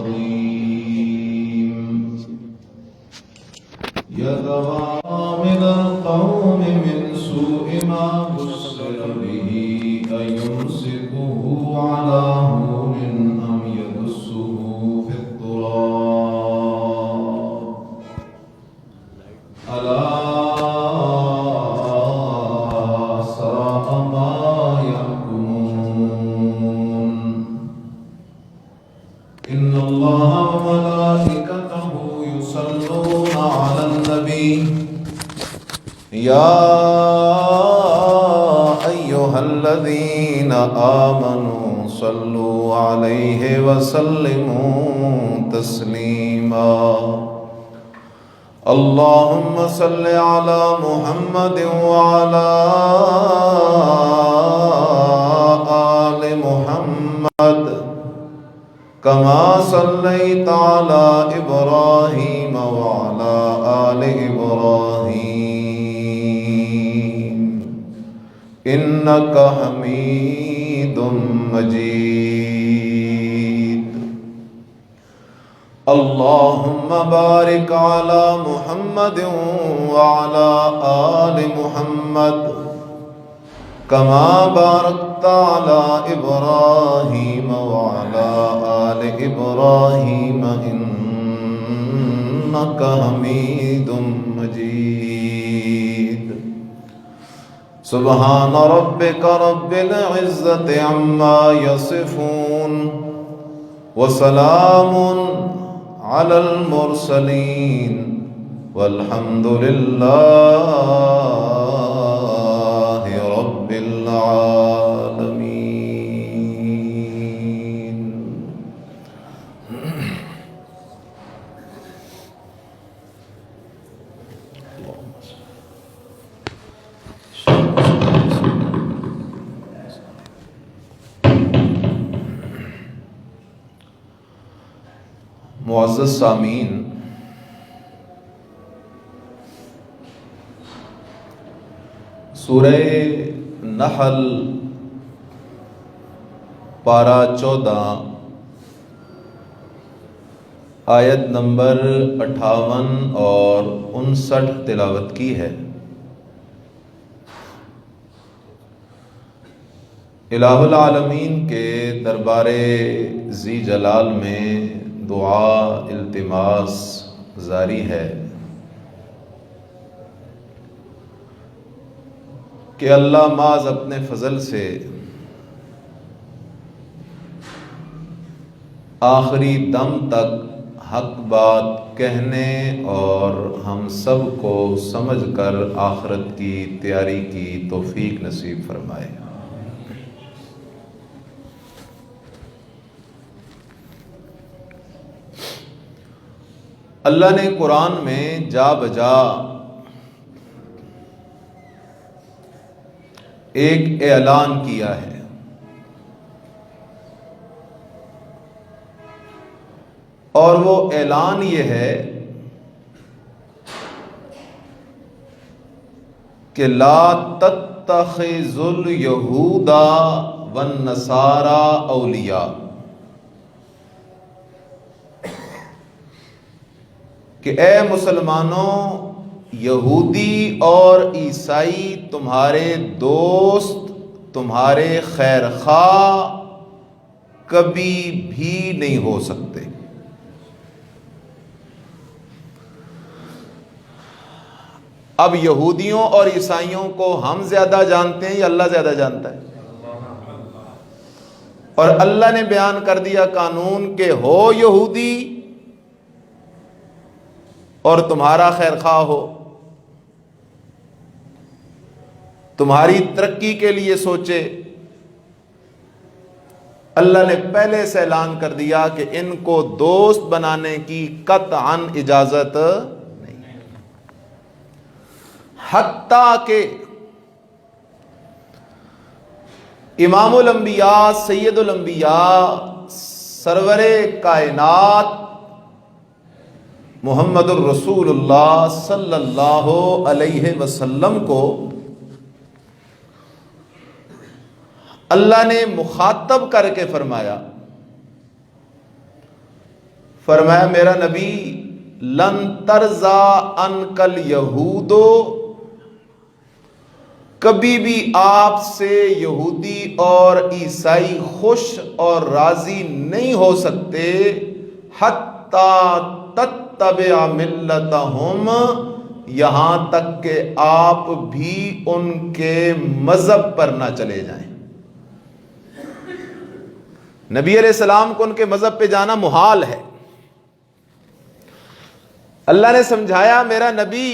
الرجيم يتوارى من القوم من سوء ما بشر به أيمسكه على هون أم يدسه في التراب ألا ساء ما يحكمون إن الله وملائكته يصلون على النبي يا أيها الذين آمنوا صلوا عليه وسلموا تسليما اللهم صل على محمد وعلى آل محمد كما صليت على إبراهيم وعلى آل إبراهيم إنك حميد مجيد اللهم بارك على محمد وعلى آل محمد كما باركت على إبراهيم وعلى آل إبراهيم إنك حميد مجيد سبحان ربك رب العزة عما يصفون وسلام على المرسلين والحمد لله رب العالمين. معزز سامعین، سورہ نحل پارہ 14 آیت نمبر 58 اور 59 تلاوت کی ہے۔ الہ العالمین کے دربار ذی جلال میں دعا التماس جاری ہے کہ اللہ ماذ اپنے فضل سے آخری دم تک حق بات کہنے اور ہم سب کو سمجھ کر آخرت کی تیاری کی توفیق نصیب فرمائے۔ اللہ نے قرآن میں جا بجا ایک اعلان کیا ہے، اور وہ اعلان یہ ہے کہ لا تتخذوا اليہود والنصارى اولیاء، کہ اے مسلمانوں، یہودی اور عیسائی تمہارے دوست، تمہارے خیر خواہ کبھی بھی نہیں ہو سکتے۔ اب یہودیوں اور عیسائیوں کو ہم زیادہ جانتے ہیں یا اللہ زیادہ جانتا ہے؟ اور اللہ نے بیان کر دیا قانون کہ ہو یہودی اور تمہارا خیر خواہ ہو، تمہاری ترقی کے لیے سوچے۔ اللہ نے پہلے سے اعلان کر دیا کہ ان کو دوست بنانے کی قطعاً اجازت نہیں، حتیٰ کہ امام الانبیاء سید الانبیاء سرور کائنات محمد الرسول اللہ صلی اللہ علیہ وسلم کو اللہ نے مخاطب کر کے فرمایا فرمایا میرا نبی لن ترضا عنکل یہودو، کبھی بھی آپ سے یہودی اور عیسائی خوش اور راضی نہیں ہو سکتے، حتی تتبع ملتہم، یہاں تک کہ آپ بھی ان کے مذہب پر نہ چلے جائیں۔ نبی علیہ السلام کو ان کے مذہب پہ جانا محال ہے۔ اللہ نے سمجھایا میرا نبی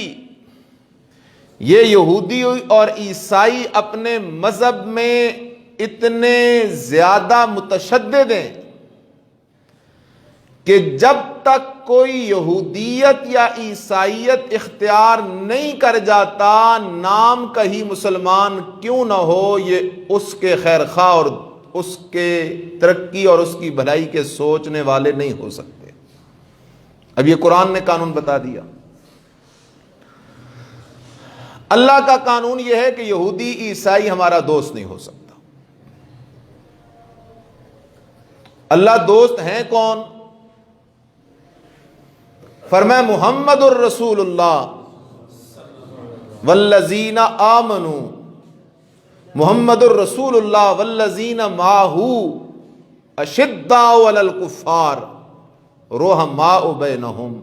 یہ یہودی اور عیسائی اپنے مذہب میں اتنے زیادہ متشدد ہیں کہ جب تک کوئی یہودیت یا عیسائیت اختیار نہیں کر جاتا، نام کا ہی مسلمان کیوں نہ ہو، یہ اس کے خیر خواہ اور اس کے ترقی اور اس کی بھلائی کے سوچنے والے نہیں ہو سکتے۔ اب یہ قرآن نے قانون بتا دیا۔ اللہ کا قانون یہ ہے کہ یہودی عیسائی ہمارا دوست نہیں ہو سکتا۔ اللہ دوست ہیں کون؟ فرمایا محمد الرسول اللہ والذین آمنوا، محمد الرسول اللہ والذین معہ اشداء علی الکفار رحماء بینہم۔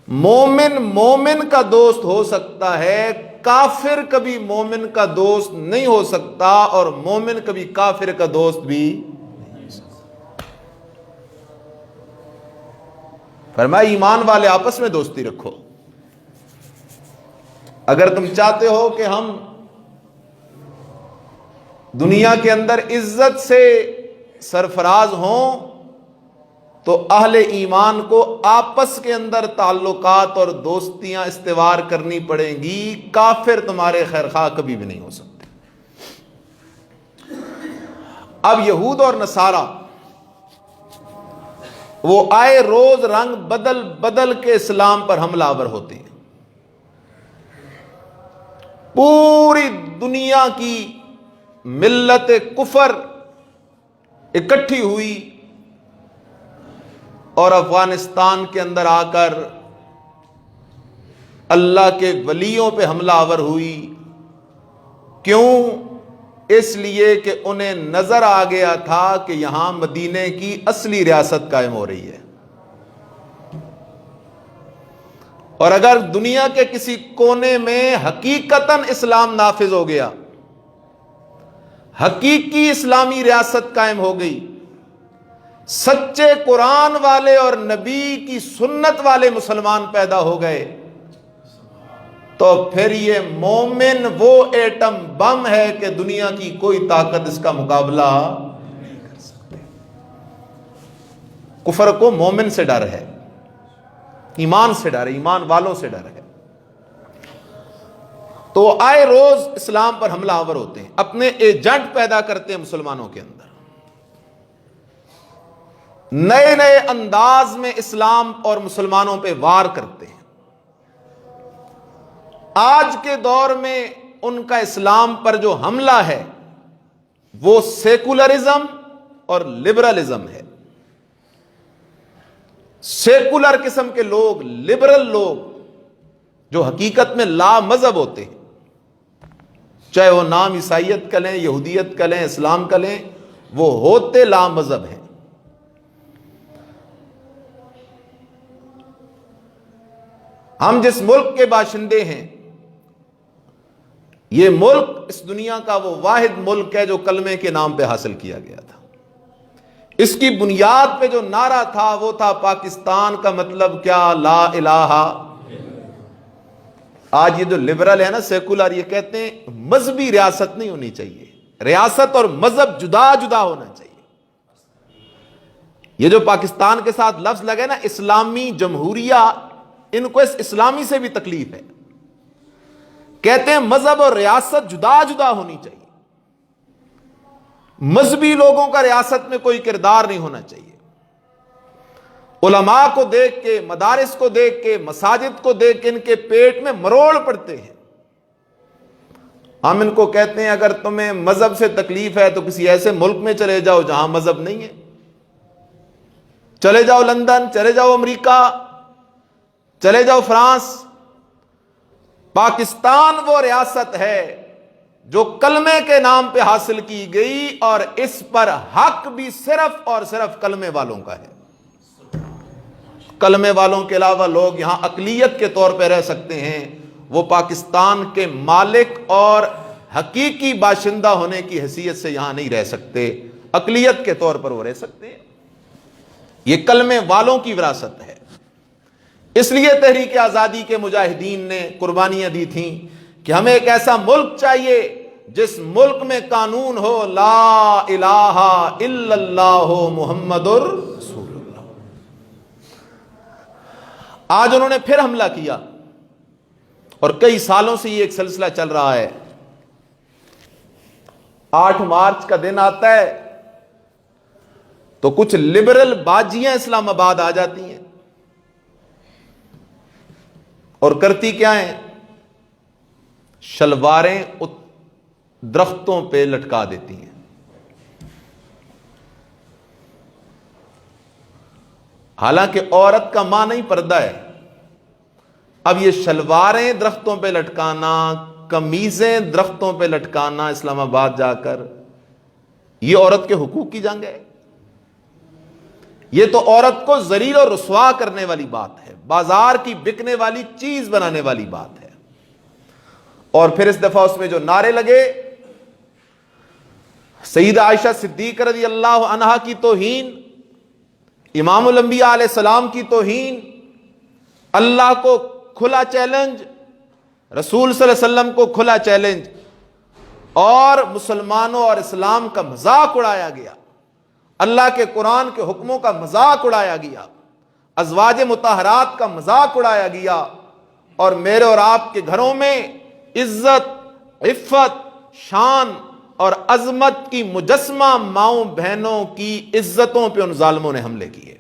مومن کا دوست ہو سکتا ہے، کافر کبھی مومن کا دوست نہیں ہو سکتا، اور مومن کبھی کافر کا دوست بھی نہیں ہو سکتا۔ فرمایا ایمان والے آپس میں دوستی رکھو۔ اگر تم چاہتے ہو کہ ہم دنیا کے اندر عزت سے سرفراز ہوں تو اہل ایمان کو آپس کے اندر تعلقات اور دوستیاں استوار کرنی پڑیں گی، کافر تمہارے خیر خواہ کبھی بھی نہیں ہو سکتے۔ اب یہود اور نصارہ وہ آئے روز رنگ بدل بدل کے اسلام پر حملہ آور ہوتے ہیں۔ پوری دنیا کی ملت کفر اکٹھی ہوئی اور افغانستان کے اندر آ کر اللہ کے ولیوں پہ حملہ آور ہوئی۔ کیوں؟ اس لیے کہ انہیں نظر آ گیا تھا کہ یہاں مدینے کی اصلی ریاست قائم ہو رہی ہے، اور اگر دنیا کے کسی کونے میں حقیقتاً اسلام نافذ ہو گیا، حقیقی اسلامی ریاست قائم ہو گئی، سچے قرآن والے اور نبی کی سنت والے مسلمان پیدا ہو گئے، تو پھر یہ مومن وہ ایٹم بم ہے کہ دنیا کی کوئی طاقت اس کا مقابلہ نہیں کر سکتی۔ کفر کو مومن سے ڈر ہے، ایمان سے ڈر ہے، ایمان والوں سے ڈر ہے۔ تو آئے روز اسلام پر حملہ آور ہوتے ہیں، اپنے ایجنٹ پیدا کرتے ہیں مسلمانوں کے اندر، نئے نئے انداز میں اسلام اور مسلمانوں پہ وار کرتے ہیں۔ آج کے دور میں ان کا اسلام پر جو حملہ ہے وہ سیکولرزم اور لبرلزم ہے۔ سیکولر قسم کے لوگ، لبرل لوگ جو حقیقت میں لا مذہب ہوتے ہیں، چاہے وہ نام عیسائیت کا لیں، یہودیت کا لیں، اسلام کا لیں، وہ ہوتے لا مذہب ہیں۔ ہم جس ملک کے باشندے ہیں، یہ ملک اس دنیا کا وہ واحد ملک ہے جو کلمے کے نام پہ حاصل کیا گیا تھا۔ اس کی بنیاد پہ جو نعرہ تھا وہ تھا پاکستان کا مطلب کیا؟ لا الہ۔ آج یہ جو لبرل ہے نا، سیکولر، یہ کہتے ہیں مذہبی ریاست نہیں ہونی چاہیے، ریاست اور مذہب جدا جدا ہونا چاہیے۔ یہ جو پاکستان کے ساتھ لفظ لگے نا، اسلامی جمہوریہ، ان کو اس اسلامی سے بھی تکلیف ہے۔ کہتے ہیں مذہب اور ریاست جدا جدا ہونی چاہیے، مذہبی لوگوں کا ریاست میں کوئی کردار نہیں ہونا چاہیے۔ علماء کو دیکھ کے، مدارس کو دیکھ کے، مساجد کو دیکھ کے ان کے پیٹ میں مروڑ پڑتے ہیں۔ ہم ان کو کہتے ہیں اگر تمہیں مذہب سے تکلیف ہے تو کسی ایسے ملک میں چلے جاؤ جہاں مذہب نہیں ہے۔ چلے جاؤ لندن، چلے جاؤ امریکہ، چلے جاؤ فرانس، پاکستان وہ ریاست ہے جو کلمے کے نام پہ حاصل کی گئی، اور اس پر حق بھی صرف اور صرف کلمے والوں کا ہے۔ کلمے والوں کے علاوہ لوگ یہاں اقلیت کے طور پہ رہ سکتے ہیں، وہ پاکستان کے مالک اور حقیقی باشندہ ہونے کی حیثیت سے یہاں نہیں رہ سکتے، اقلیت کے طور پر وہ رہ سکتے ہیں۔ یہ کلمے والوں کی وراثت ہے۔ اس لیے تحریک آزادی کے مجاہدین نے قربانیاں دی تھیں کہ ہمیں ایک ایسا ملک چاہیے جس ملک میں قانون ہو لا الہ الا اللہ محمد رسول اللہ۔ آج انہوں نے پھر حملہ کیا، اور کئی سالوں سے یہ ایک سلسلہ چل رہا ہے۔ 8 مارچ کا دن آتا ہے تو کچھ لبرل باجیاں اسلام آباد آ جاتی ہیں، اور کرتی کیا ہیں؟ شلواریں درختوں پہ لٹکا دیتی ہیں۔ حالانکہ عورت کا معنی پردہ ہے۔ اب یہ شلواریں درختوں پہ لٹکانا، قمیضیں درختوں پہ لٹکانا اسلام آباد جا کر، یہ عورت کے حقوق کی جنگ ہے۔ یہ تو عورت کو ذلیل اور رسوا کرنے والی بات ہے، بازار کی بکنے والی چیز بنانے والی بات ہے۔ اور پھر اس دفعہ اس میں جو نعرے لگے، سیدہ عائشہ صدیقہ رضی اللہ عنہا کی توہین، امام الانبیاء علیہ السلام کی توہین، اللہ کو کھلا چیلنج، رسول صلی اللہ علیہ وسلم کو کھلا چیلنج، اور مسلمانوں اور اسلام کا مذاق اڑایا گیا، اللہ کے قرآن کے حکموں کا مذاق اڑایا گیا، ازواج مطہرات کا مذاق اڑایا گیا، اور میرے اور آپ کے گھروں میں عزت، عفت، شان اور عظمت کی مجسمہ ماؤں بہنوں کی عزتوں پہ ان ظالموں نے حملے کیے۔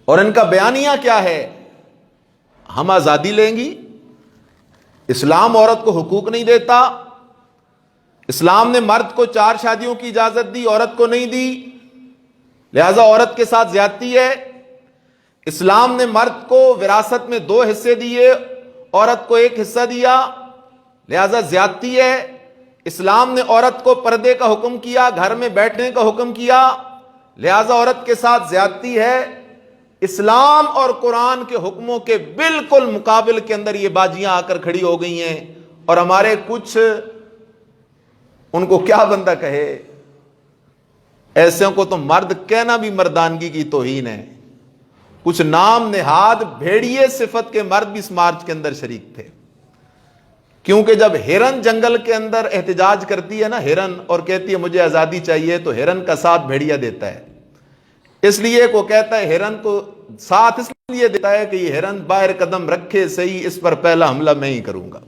اور ان کا بیانیہ کیا ہے؟ ہم آزادی لیں گی، اسلام عورت کو حقوق نہیں دیتا، اسلام نے مرد کو 4 شادیوں کی اجازت دی، عورت کو نہیں دی، لہذا عورت کے ساتھ زیادتی ہے۔ اسلام نے مرد کو وراثت میں 2 حصے دیے، عورت کو 1 حصہ دیا، لہذا زیادتی ہے۔ اسلام نے عورت کو پردے کا حکم کیا، گھر میں بیٹھنے کا حکم کیا، لہذا عورت کے ساتھ زیادتی ہے۔ اسلام اور قرآن کے حکموں کے بالکل مقابل کے اندر یہ باجیاں آ کر کھڑی ہو گئی ہیں، اور ہمارے کچھ، ان کو کیا بندہ کہے، ایسے کو تو مرد کہنا بھی مردانگی کی توہین ہے۔ کچھ نام نہاد بھیڑیے صفت کے مرد بھی اس مارچ کے اندر شریک تھے، کیونکہ جب ہرن جنگل کے اندر احتجاج کرتی ہے نا ہرن، اور کہتی ہے مجھے آزادی چاہیے، تو ہرن کا ساتھ بھیڑیا دیتا ہے۔ اس لیے وہ کہتا ہے ہرن کو ساتھ اس لیے دیتا ہے کہ یہ ہرن باہر قدم رکھے صحیح، اس پر پہلا حملہ میں ہی کروں گا۔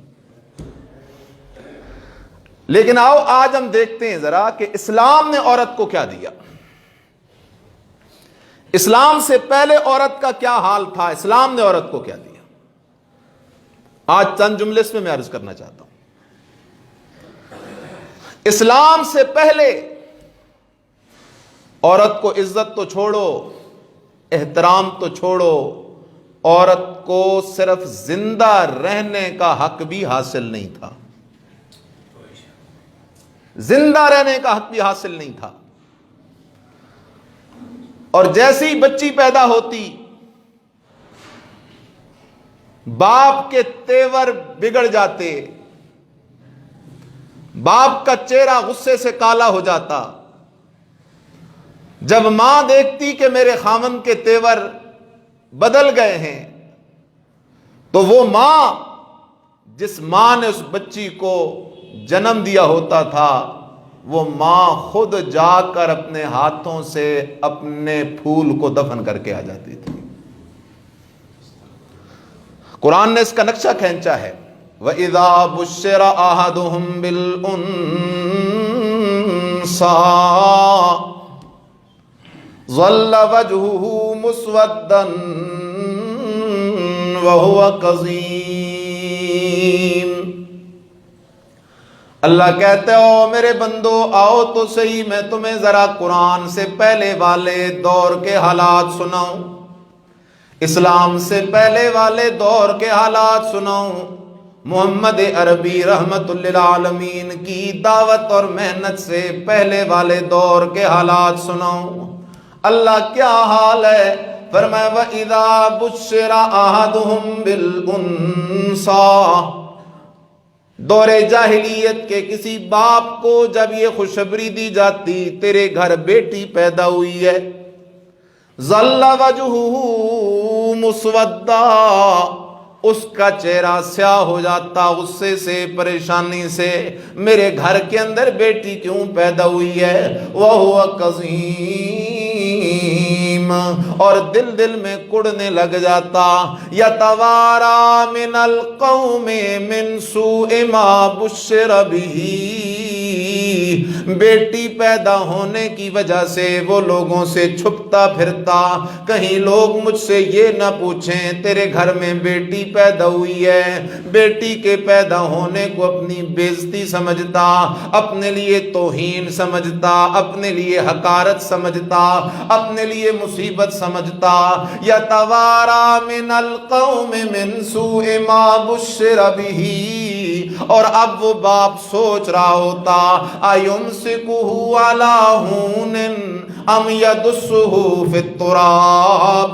لیکن آؤ آج ہم دیکھتے ہیں ذرا کہ اسلام نے عورت کو کیا دیا۔ اسلام سے پہلے عورت کا کیا حال تھا، اسلام نے عورت کو کیا دیا۔ آج چند جملے اس میں عرض کرنا چاہتا ہوں۔ اسلام سے پہلے عورت کو عزت تو چھوڑو، احترام تو چھوڑو، عورت کو صرف زندہ رہنے کا حق بھی حاصل نہیں تھا، زندہ رہنے کا حق بھی حاصل نہیں تھا۔ اور جیسی بچی پیدا ہوتی، باپ کے تیور بگڑ جاتے، باپ کا چہرہ غصے سے کالا ہو جاتا۔ جب ماں دیکھتی کہ میرے خاوند کے تیور بدل گئے ہیں، تو وہ ماں، جس ماں نے اس بچی کو جنم دیا ہوتا تھا، وہ ماں خود جا کر اپنے ہاتھوں سے اپنے پھول کو دفن کر کے آ جاتی تھی۔ قرآن نے اس کا نقشہ کھینچا ہے، وَإِذَا بُشِّرَ أَحَدُهُمْ بِالْأُنثَىٰ ظَلَّ وَجْهُهُ مُسْوَدًّا وَهُوَ كَظِيمٌ۔ اللہ کہتے ہو میرے بندو آؤ تو صحیح، میں تمہیں ذرا قرآن سے پہلے والے دور کے حالات سناؤں، اسلام سے پہلے والے دور کے حالات سناؤں، محمد عربی رحمت للعالمین کی دعوت اور محنت سے پہلے والے دور کے حالات سناؤں۔ اللہ کیا حال ہے؟ فرمایا وَإِذَا بُشِّرَ أَحَدُهُمْ بِالْأُنثَىٰ، دور جاہلیت کے کسی باپ کو جب یہ خوشخبری دی جاتی تیرے گھر بیٹی پیدا ہوئی ہے، ظل وجهه مسودا، اس کا چہرہ سیاہ ہو جاتا غصے سے، پریشانی سے، میرے گھر کے اندر بیٹی کیوں پیدا ہوئی ہے، وَهُوَ کظیم، اور دل میں کڑنے لگ جاتا، یتوارا من القوم من سوء ما بشر بہ، بیٹی پیدا ہونے کی وجہ سے وہ لوگوں سے چھپتا پھرتا، کہیں لوگ مجھ سے یہ نہ پوچھیں تیرے گھر میں بیٹی پیدا ہوئی ہے، بیٹی کے پیدا ہونے کو اپنی بےزتی سمجھتا، اپنے لیے توہین سمجھتا، اپنے لیے حقارت سمجھتا، اپنے لیے مصیبت سمجھتا، یتوارا من القوم من سوء ما بشر بہ، اور اب وہ باپ سوچ رہا ہوتا ایمسکہ علی ہون ام یدسہ فی التراب،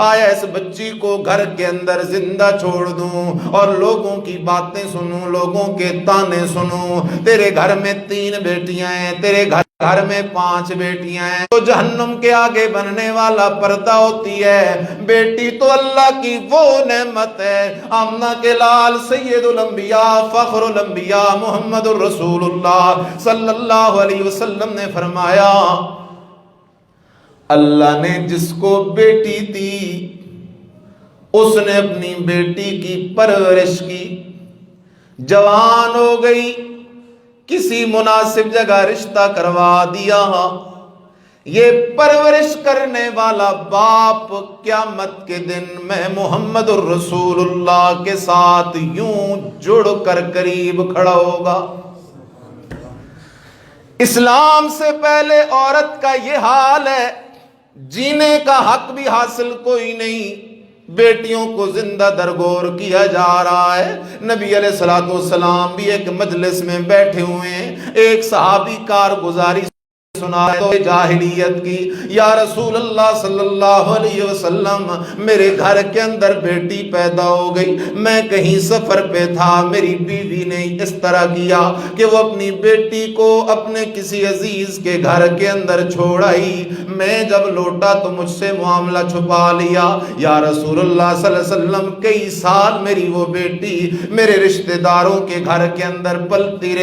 آیا اس بچی کو گھر کے اندر زندہ چھوڑ دوں اور لوگوں کی باتیں سنوں، لوگوں کے تانے سنوں، تیرے گھر میں 3 بیٹیاں ہیں، تیرے گھر میں 5 بیٹیاں ہیں، تو جہنم کے آگے بننے والا پردہ ہوتی ہے، بیٹی تو اللہ کی وہ نعمت ہے۔ آمنہ کے لال سید الانبیاء فخر الانبیاء محمد الرسول اللہ صلی اللہ علیہ وسلم نے فرمایا اللہ نے جس کو بیٹی دی اس نے اپنی بیٹی کی پرورش کی، جوان ہو گئی، کسی مناسب جگہ رشتہ کروا دیا، یہ پرورش کرنے والا باپ قیامت کے دن میں محمد الرسول اللہ کے ساتھ یوں جڑ کر قریب کھڑا ہوگا۔ اسلام سے پہلے عورت کا یہ حال ہے، جینے کا حق بھی حاصل کوئی نہیں، بیٹیوں کو زندہ درگور کیا جا رہا ہے۔ نبی علیہ الصلوۃ والسلام بھی ایک مجلس میں بیٹھے ہوئے ہیں، ایک صحابی کارگزاری سنا تو جاہلیت کی، یا رسول اللہ صلی اللہ علیہ وسلم میرے گھر کے اندر بیٹی پیدا ہو گئی، میں کہیں سفر پہ تھا، میری بیوی نے اس طرح کیا کہ وہ اپنی بیٹی کو اپنے کسی عزیز کے گھر کے اندر چھوڑ آئی، میں جب لوٹا تو مجھ سے معاملہ چھپا لیا، یا رسول اللہ صلی اللہ علیہ وسلم کئی سال میری وہ بیٹی میرے رشتہ داروں کے گھر کے اندر پلتی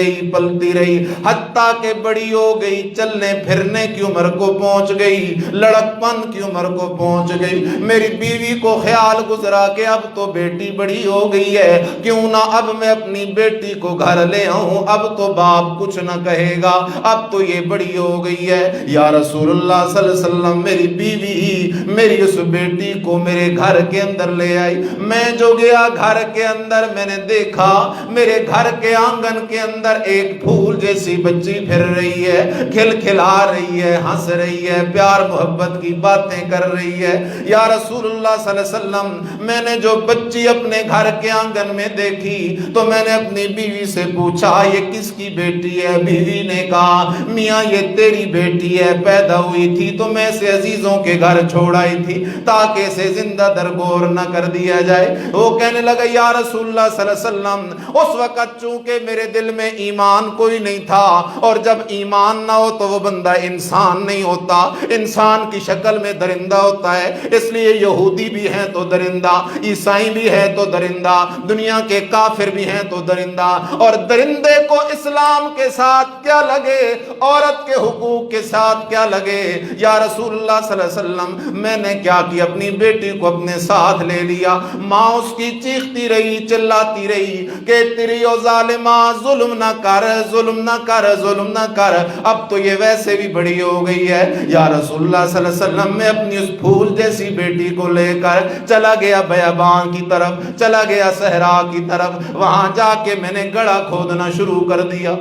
رہی حتیٰ کہ بڑی ہو گئی، چلنے پھرنے کی عمر کو پہنچ گئی، لڑکپن کی عمر کو پہنچ گئی، میری بیوی کو خیال گزرا کہ اب تو بیٹی بڑی ہو گئی ہے، کیوں نہ اب میں اپنی بیٹی کو گھر لے آؤں، اب تو باپ کچھ نہ کہے گا، اب تو یہ بڑی ہو گئی ہے، یا رسول اللہ صلی اللہ علیہ وسلم میری بیوی میری اس بیٹی کو میرے گھر کے اندر لے آئی، میں جو گیا گھر کے اندر میں نے دیکھا میرے گھر کے آنگن کے اندر ایک پھول جیسی بچی پھر رہی ہے، کھل کھلا رہی ہے، ہنس رہی ہے، پیار محبت کی باتیں کر رہی ہے، یا رسول اللہ صلی اللہ علیہ وسلم میں نے جو بچی اپنے گھر کے آنگن میں دیکھی تو میں نے اپنی بیوی سے پوچھا یہ کس کی بیٹی ہے؟ بیوی نے کہا میاں یہ تیری بیٹی ہے، پیدا ہوئی تھی تو میں اسے عزیزوں کے گھر چھوڑ آئی تھی تاکہ اسے زندہ درگور نہ کر دیا جائے۔ وہ کہنے لگا یا رسول اللہ صلی اللہ علیہ وسلم اس وقت چونکہ میرے دل میں ایمان کوئی نہیں تھا، اور جب ایمان نہ ہو تو وہ بندہ انسان نہیں ہوتا، انسان کی شکل میں درندہ ہوتا ہے، اس لیے یہودی بھی ہیں تو درندہ، عیسائی بھی ہے تو درندہ، دنیا کے کافر بھی ہیں تو درندہ، اور درندے کو اسلام کے ساتھ کیا لگے، عورت کے حقوق کے ساتھ کیا لگے۔ یا رسول اللہ صلی اللہ علیہ وسلم میں نے کیا کیا، اپنی بیٹی کو اپنے ساتھ لے لیا، ماں اس کی چیختی رہی چلاتی رہی کہ تیری او ظالمہ ظلم نہ کر ظلم نہ کر ظلم نہ کر، اب تو یہ ویسے بھی بڑی ہو گئی ہے۔ یا رسول اللہ صلی اللہ علیہ وسلم، میں اپنی اس پھول جیسی بیٹی کو لے کر چلا گیا بیابان کی طرف، چلا گیا صحرا کی طرف، وہاں جا کے میں نے گڑھا کھودنا شروع کر دیا،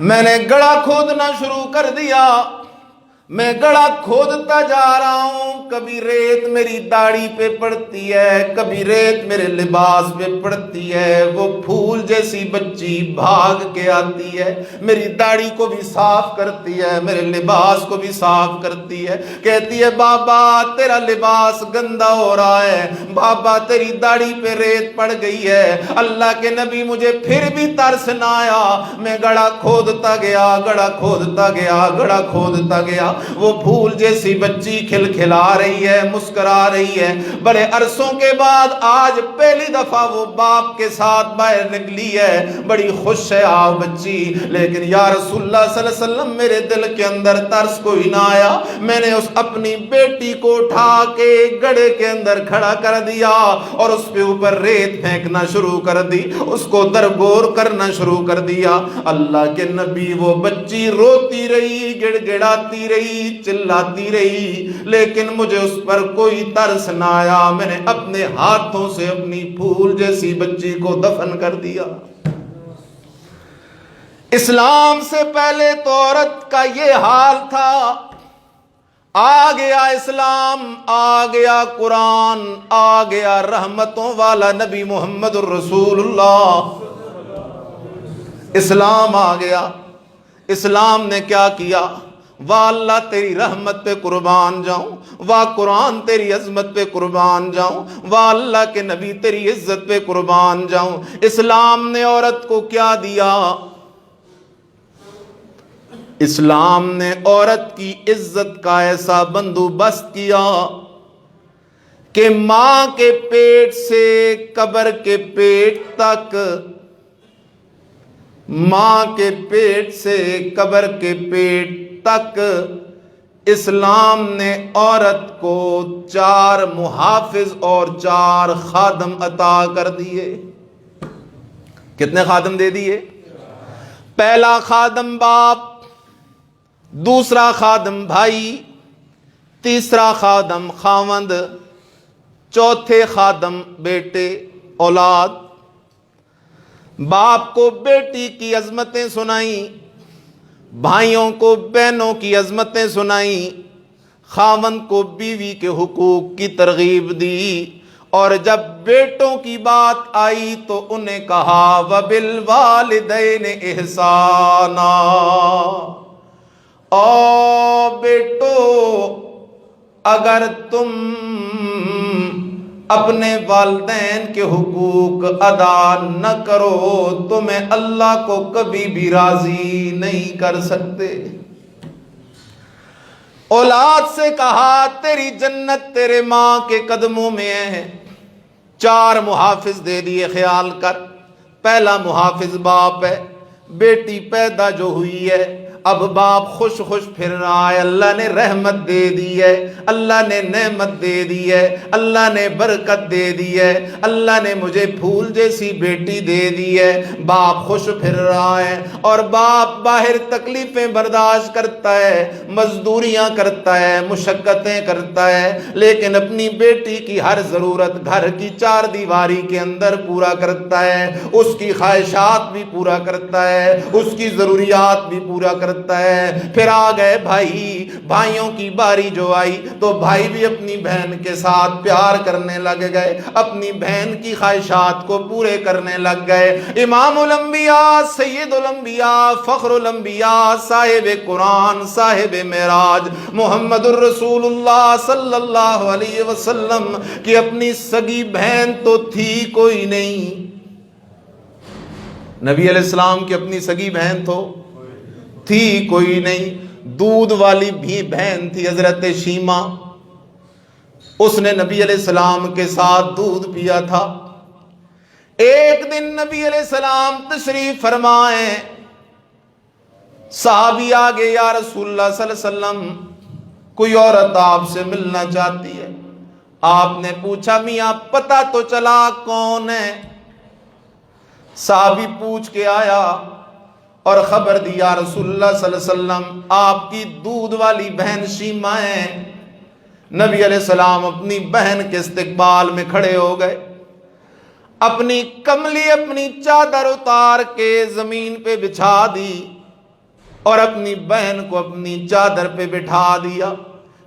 میں نے گڑھا کھودنا شروع کر دیا۔ میں گڑھا کھودتا جا رہا ہوں، کبھی ریت میری داڑھی پہ پڑتی ہے، کبھی ریت میرے لباس پہ پڑتی ہے۔ وہ پھول جیسی بچی بھاگ کے آتی ہے، میری داڑھی کو بھی صاف کرتی ہے، میرے لباس کو بھی صاف کرتی ہے، کہتی ہے بابا تیرا لباس گندا ہو رہا ہے، بابا تیری داڑھی پہ ریت پڑ گئی ہے۔ اللہ کے نبی، مجھے پھر بھی ترس نہ آیا، میں گڑھا کھودتا گیا، گڑھا کھودتا گیا، گڑھا کھودتا گیا۔ وہ پھول جیسی بچی کھل کھلا رہی ہے، مسکرا رہی ہے۔ بڑے عرصوں کے بعد آج پہلی دفعہ وہ باپ کے ساتھ باہر نکلی ہے، بڑی خوش ہے آپ بچی۔ لیکن یا رسول اللہ صلی اللہ علیہ وسلم، میرے دل کے اندر ترس کوئی نہ آیا۔ میں نے اس اپنی بیٹی کو اٹھا کے گڑھے کے اندر کھڑا کر دیا اور اس پہ اوپر ریت پھینکنا شروع کر دی، اس کو درگور کرنا شروع کر دیا۔ اللہ کے نبی، وہ بچی روتی رہی، گڑ گڑاتی رہی، چلاتی رہی، لیکن مجھے اس پر کوئی ترس نہ آیا۔ میں نے اپنے ہاتھوں سے اپنی پھول جیسی بچی کو دفن کر دیا۔ اسلام سے پہلے تو عورت کا یہ حال تھا، آ گیا اسلام، آ گیا قرآن، آ گیا رحمتوں والا نبی محمد الرسول اللہ۔ اسلام آ گیا، اسلام نے کیا کیا؟ واہ اللہ تیری رحمت پہ قربان جاؤں، واہ قرآن تیری عظمت پہ قربان جاؤں، واہ اللہ کے نبی تیری عزت پہ قربان جاؤں۔ اسلام نے عورت کو کیا دیا؟ اسلام نے عورت کی عزت کا ایسا بندوبست کیا کہ ماں کے پیٹ سے قبر کے پیٹ تک، ماں کے پیٹ سے قبر کے پیٹ تک اسلام نے عورت کو 4 محافظ اور 4 خادم عطا کر دیے۔ کتنے خادم دے دیے؟ پہلا خادم باپ، دوسرا خادم بھائی، تیسرا خادم خاوند، چوتھے خادم بیٹے اولاد۔ باپ کو بیٹی کی عظمتیں سنائیں، بھائیوں کو بہنوں کی عظمتیں سنائیں، خاوند کو بیوی کے حقوق کی ترغیب دی، اور جب بیٹوں کی بات آئی تو انہیں کہا وَبِالْوَالِدَيْنِ إِحْسَانًا۔ او بیٹو، اگر تم اپنے والدین کے حقوق ادا نہ کرو تو میں اللہ کو کبھی بھی راضی نہیں کر سکتے۔ اولاد سے کہا تیری جنت تیرے ماں کے قدموں میں ہے۔ 4 محافظ دے دیے، خیال کر۔ پہلا محافظ باپ ہے، بیٹی پیدا جو ہوئی ہے، اب باپ خوش خوش پھر رہا ہے، اللہ نے رحمت دے دی ہے، اللہ نے نعمت دے دی ہے، اللہ نے برکت دے دی ہے، اللہ نے مجھے پھول جیسی بیٹی دے دی ہے۔ باپ خوش پھر رہا ہے، اور باپ باہر تکلیفیں برداشت کرتا ہے، مزدوریاں کرتا ہے، مشقتیں کرتا ہے، لیکن اپنی بیٹی کی ہر ضرورت گھر کی 4 دیواری کے اندر پورا کرتا ہے، اس کی خواہشات بھی پورا کرتا ہے، اس کی ضروریات بھی پورا کرتا ہے۔ پھر آ گئے بھائی، بھائیوں کی باری جو آئی تو بھائی بھی اپنی بہن کے ساتھ پیار کرنے لگ گئے، اپنی بہن کی خواہشات کو پورے کرنے لگ گئے۔ امام الانبیاء، سید الانبیاء، فخر الانبیاء، صاحب قرآن، صاحب معراج محمد الرسول اللہ صلی اللہ علیہ وسلم کی اپنی سگی بہن تو تھی کوئی نہیں۔ نبی علیہ السلام کی اپنی سگی بہن تو تھی کوئی نہیں۔ دودھ والی بھی بہن تھی حضرت شیمہ، اس نے نبی علیہ السلام کے ساتھ دودھ پیا تھا۔ ایک دن نبی علیہ السلام تشریف فرمائے، صحابی آگے، یا رسول اللہ صلی اللہ علیہ وسلم کوئی عورت آپ سے ملنا چاہتی ہے۔ آپ نے پوچھا میاں پتہ تو چلا کون ہے؟ صحابی پوچھ کے آیا، اور خبر دیا رسول اللہ صلی اللہ علیہ وسلم آپ کی دودھ والی بہن شیمہ ہے۔ نبی علیہ السلام اپنی بہن کے استقبال میں کھڑے ہو گئے، اپنی کملی اپنی چادر اتار کے زمین پہ بچھا دی اور اپنی بہن کو اپنی چادر پہ بٹھا دیا۔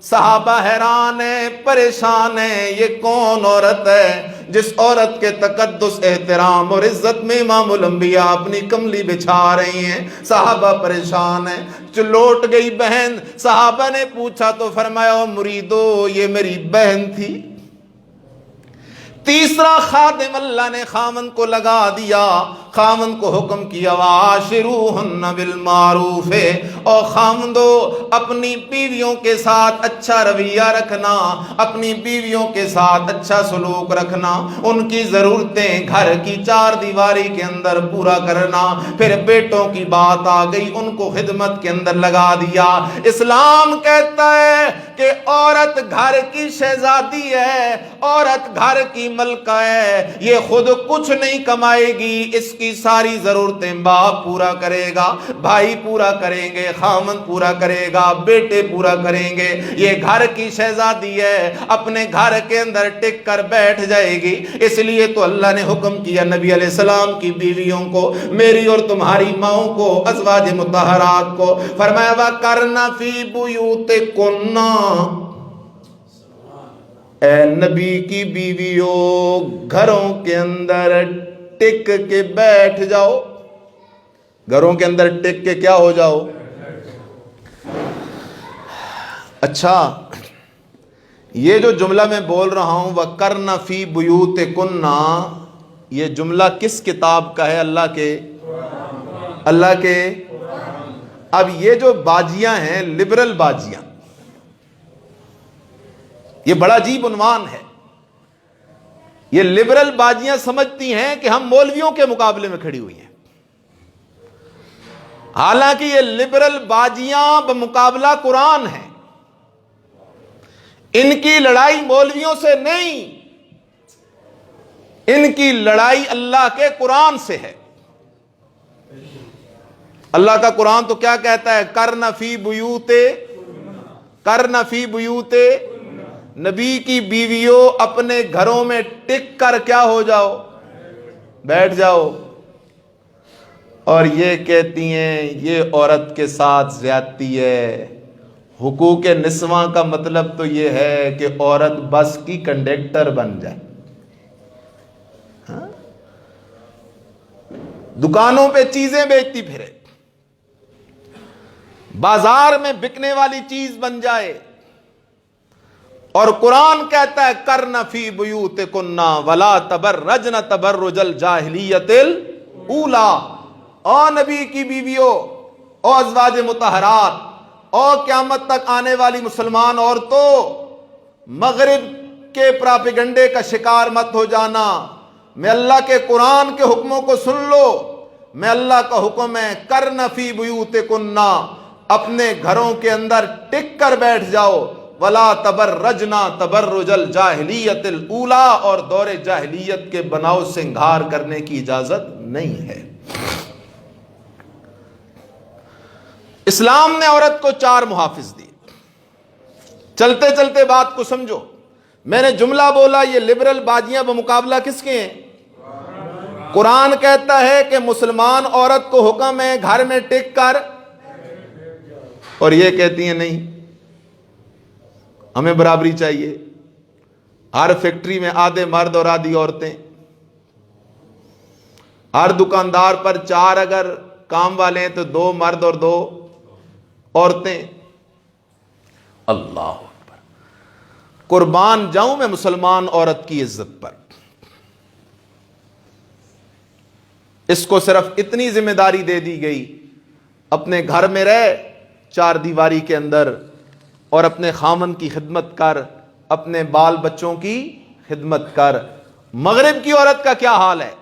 صحابہ حیران ہیں، پریشان ہیں، یہ کون عورت ہے جس عورت کے تقدس، احترام اور عزت میں امام الانبیاء اپنی کملی بچھا رہی ہیں؟ صحابہ پریشان ہیں۔ جو لوٹ گئی بہن، صحابہ نے پوچھا تو فرمایا او مریدو، یہ میری بہن تھی۔ تیسرا خادم اللہ نے خامن کو لگا دیا، خامن کو حکم کیا وعاشروہن بالمعروف، اور خامندو اپنی بیویوں کے ساتھ اچھا رویہ رکھنا، اپنی بیویوں کے ساتھ اچھا سلوک رکھنا، ان کی ضرورتیں گھر کی چار دیواری کے اندر پورا کرنا۔ پھر بیٹوں کی بات آ گئی، ان کو خدمت کے اندر لگا دیا۔ اسلام کہتا ہے کہ عورت گھر کی شہزادی ہے، عورت گھر کی ملکہ ہے، یہ خود کچھ نہیں کمائے گی، اس کی ساری ضرورتیں باپ پورا کرے گا، بھائی پورا کریں گے، خامن پورا کرے گا، بیٹے پورا کریں گے۔ یہ گھر کی شہزادی ہے، اپنے گھر کے اندر ٹک کر بیٹھ جائے گی۔ اس لیے تو اللہ نے حکم کیا نبی علیہ السلام کی بیویوں کو، میری اور تمہاری ماؤں کو، ازواج مطہرات کو، فرمایا وَقَرْنَ فِي بُيُوتِكُنَّ، اے نبی کی بیویوں گھروں کے اندر ٹک کے بیٹھ جاؤ، گھروں کے اندر ٹک کے کیا ہو جاؤ۔ اچھا، یہ جو جملہ میں بول رہا ہوں وَقَرْنَ فِي بُيُوتِكُنَّ، یہ جملہ کس کتاب کا ہے؟ اللہ کے۔ اب یہ جو باجیاں ہیں، لبرل باجیاں، یہ بڑا عجیب عنوان ہے۔ یہ لبرل باجیاں سمجھتی ہیں کہ ہم مولویوں کے مقابلے میں کھڑی ہوئی ہیں، حالانکہ یہ لبرل باجیاں بمقابلہ قرآن ہیں۔ ان کی لڑائی مولویوں سے نہیں، ان کی لڑائی اللہ کے قرآن سے ہے۔ اللہ کا قرآن تو کیا کہتا ہے؟ کرن فی بیوت، نبی کی بیویوں اپنے گھروں میں ٹک کر کیا ہو جاؤ، بیٹھ جاؤ۔ اور یہ کہتی ہیں یہ عورت کے ساتھ زیادتی ہے۔ حقوق نسواں کا مطلب تو یہ ہے کہ عورت بس کی کنڈکٹر بن جائے، دکانوں پہ چیزیں بیچتی پھرے، بازار میں بکنے والی چیز بن جائے۔ اور قرآن کہتا ہے کرن فی بیوتکن ولا تبرجن تبرج الجاہلیت الاولی، او نبی کی بیویوں، او ازواج مطہرات، او قیامت تک آنے والی مسلمان عورتوں، مغرب کے پراپیگنڈے کا شکار مت ہو جانا۔ میں اللہ کے قرآن کے حکموں کو سن لو۔ میں اللہ کا حکم ہے کرن فی بیوتکن، اپنے گھروں کے اندر ٹک کر بیٹھ جاؤ، ولا تبرجنا تبرج الجاہلیت الاولی، اور دور جاہلیت کے بناؤ سنگھار کرنے کی اجازت نہیں ہے۔ اسلام نے عورت کو 4 محافظ دیے۔ چلتے چلتے بات کو سمجھو، میں نے جملہ بولا یہ لبرل باجیاں بمقابلہ کس کے ہیں؟ قرآن کہتا ہے کہ مسلمان عورت کو حکم ہے گھر میں ٹک کر، اور یہ کہتی ہیں نہیں، ہمیں برابری چاہیے۔ ہر فیکٹری میں آدھے مرد اور آدھی عورتیں، ہر دکاندار پر 4 اگر کام والے ہیں تو 2 مرد اور 2 عورتیں۔ اللہ اکبر، قربان جاؤں میں مسلمان عورت کی عزت پر۔ اس کو صرف اتنی ذمہ داری دے دی گئی، اپنے گھر میں رہ 4 دیواری کے اندر، اور اپنے خامن کی خدمت کر، اپنے بال بچوں کی خدمت کر۔ مغرب کی عورت کا کیا حال ہے؟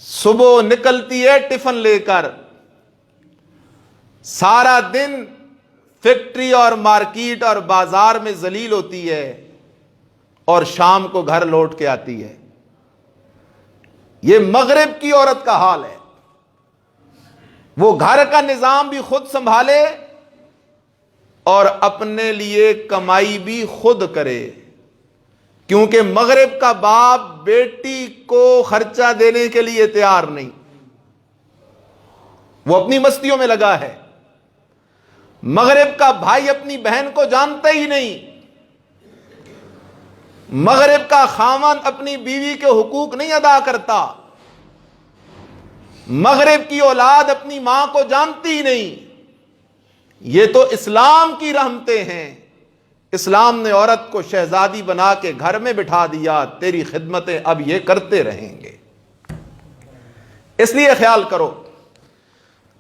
صبح نکلتی ہے ٹفن لے کر، سارا دن فیکٹری اور مارکیٹ اور بازار میں ذلیل ہوتی ہے، اور شام کو گھر لوٹ کے آتی ہے۔ یہ مغرب کی عورت کا حال ہے۔ وہ گھر کا نظام بھی خود سنبھالے اور اپنے لیے کمائی بھی خود کرے، کیونکہ مغرب کا باپ بیٹی کو خرچہ دینے کے لیے تیار نہیں، وہ اپنی مستیوں میں لگا ہے۔ مغرب کا بھائی اپنی بہن کو جانتا ہی نہیں، مغرب کا خاوند اپنی بیوی کے حقوق نہیں ادا کرتا، مغرب کی اولاد اپنی ماں کو جانتی ہی نہیں۔ یہ تو اسلام کی رحمتیں ہیں، اسلام نے عورت کو شہزادی بنا کے گھر میں بٹھا دیا، تیری خدمتیں اب یہ کرتے رہیں گے، اس لیے خیال کرو۔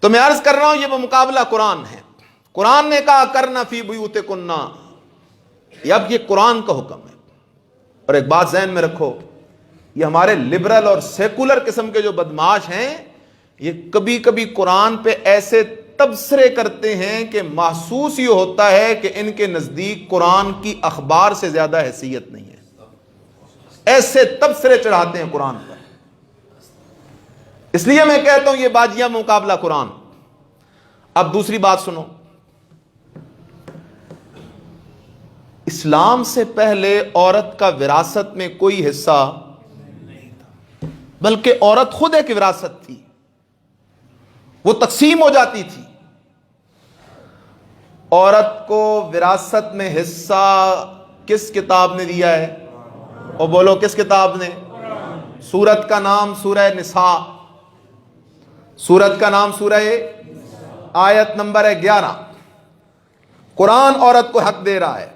تو میں عرض کر رہا ہوں یہ وہ مقابلہ قرآن ہے۔ قرآن نے کہا کرنا فی بیوتکن، اب یہ قرآن کا حکم ہے۔ اور ایک بات ذہن میں رکھو، یہ ہمارے لبرل اور سیکولر قسم کے جو بدماش ہیں، یہ کبھی کبھی قرآن پہ ایسے تبصرے کرتے ہیں کہ محسوس یہ ہوتا ہے کہ ان کے نزدیک قرآن کی اخبار سے زیادہ حیثیت نہیں ہے، ایسے تبصرے چڑھاتے ہیں قرآن پر۔ اس لیے میں کہتا ہوں یہ باجیہ مقابلہ قرآن۔ اب دوسری بات سنو، اسلام سے پہلے عورت کا وراثت میں کوئی حصہ نہیں تھا، بلکہ عورت خود ایک وراثت تھی، وہ تقسیم ہو جاتی تھی۔ عورت کو وراثت میں حصہ کس کتاب نے دیا ہے؟ اور بولو کس کتاب نے؟ سورت کا نام سورہ نساء، سورت کا نام سورہ آیت نمبر ہے 11۔ قرآن عورت کو حق دے رہا ہے۔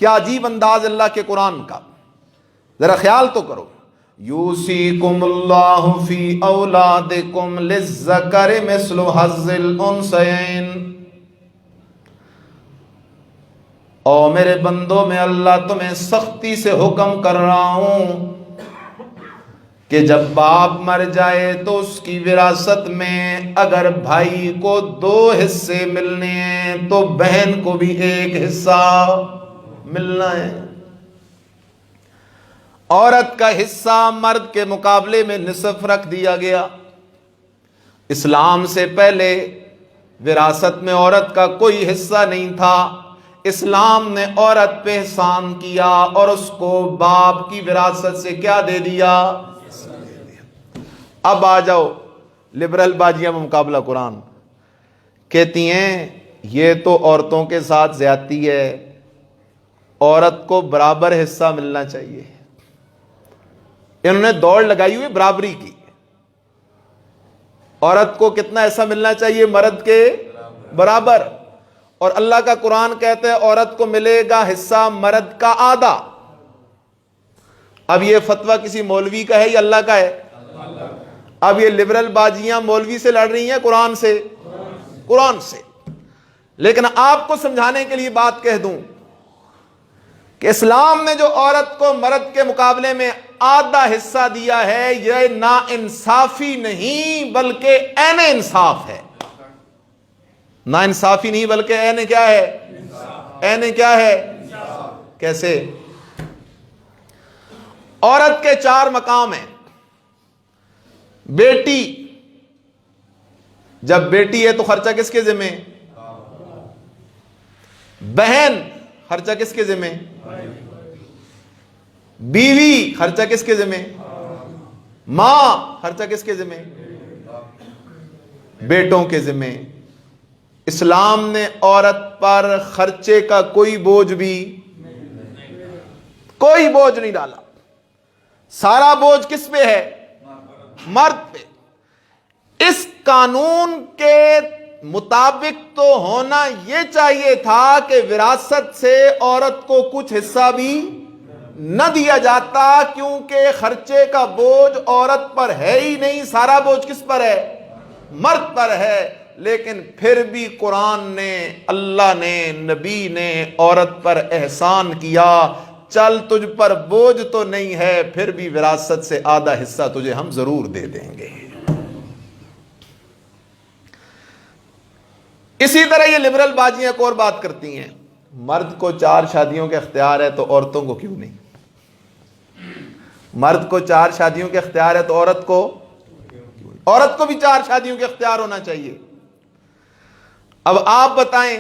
کیا عجیب انداز اللہ کے قرآن کا، ذرا خیال تو کرو۔ یوصیکم اللہ فی اولادکم للذکر مثل حظ الانثیین، او میرے بندوں میں اللہ تمہیں سختی سے حکم کر رہا ہوں کہ جب باپ مر جائے تو اس کی وراثت میں اگر بھائی کو 2 حصے ملنے ہیں تو بہن کو بھی 1 حصہ ملنا ہے۔ عورت کا حصہ مرد کے مقابلے میں نصف رکھ دیا گیا۔ اسلام سے پہلے وراثت میں عورت کا کوئی حصہ نہیں تھا، اسلام نے عورت پہ احسان کیا اور اس کو باپ کی وراثت سے کیا دے دیا؟ اب آ جاؤ لبرل باجیہ میں مقابلہ قرآن، کہتی ہیں یہ تو عورتوں کے ساتھ زیادتی ہے، عورت کو برابر حصہ ملنا چاہیے۔ انہوں نے دوڑ لگائی ہوئی برابری کی، عورت کو کتنا حصہ ملنا چاہیے؟ مرد کے برابر۔ اور اللہ کا قرآن کہتا ہے عورت کو ملے گا حصہ مرد کا آدھا۔ اب یہ فتویٰ کسی مولوی کا ہے یا اللہ کا ہے؟ اب یہ لبرل باجیاں مولوی سے لڑ رہی ہیں قرآن سے؟ قرآن سے۔ لیکن آپ کو سمجھانے کے لیے بات کہہ دوں کہ اسلام نے جو عورت کو مرد کے مقابلے میں آدھا حصہ دیا ہے، یہ نا انصافی نہیں بلکہ عین انصاف ہے۔ نا انصافی نہیں بلکہ عین کیا ہے؟ عین کیا ہے؟ کیسے؟ عورت کے 4 مقام ہیں۔ بیٹی، جب بیٹی ہے تو خرچہ کس کے ذمہ؟ بہن، خرچہ کس کے ذمہ؟ بیوی، خرچہ کس کے ذمہ؟ ماں، خرچہ کس کے ذمہ؟ بیٹوں کے ذمہ۔ اسلام نے عورت پر خرچے کا کوئی بوجھ نہیں ڈالا۔ سارا بوجھ کس پہ ہے؟ مرد پہ۔ اس قانون کے مطابق تو ہونا یہ چاہیے تھا کہ وراثت سے عورت کو کچھ حصہ بھی نہ دیا جاتا، کیونکہ خرچے کا بوجھ عورت پر ہے ہی نہیں، سارا بوجھ کس پر ہے؟ مرد پر ہے۔ لیکن پھر بھی قرآن نے، اللہ نے، نبی نے عورت پر احسان کیا، چل تجھ پر بوجھ تو نہیں ہے، پھر بھی وراثت سے آدھا حصہ تجھے ہم ضرور دے دیں گے۔ اسی طرح یہ لبرل باجیاں ایک اور بات کرتی ہیں، مرد کو 4 شادیوں کا اختیار ہے تو عورتوں کو کیوں نہیں؟ مرد کو 4 شادیوں کا اختیار ہے تو عورت کو؟ عورت کو بھی 4 شادیوں کے اختیار ہونا چاہیے۔ اب آپ بتائیں،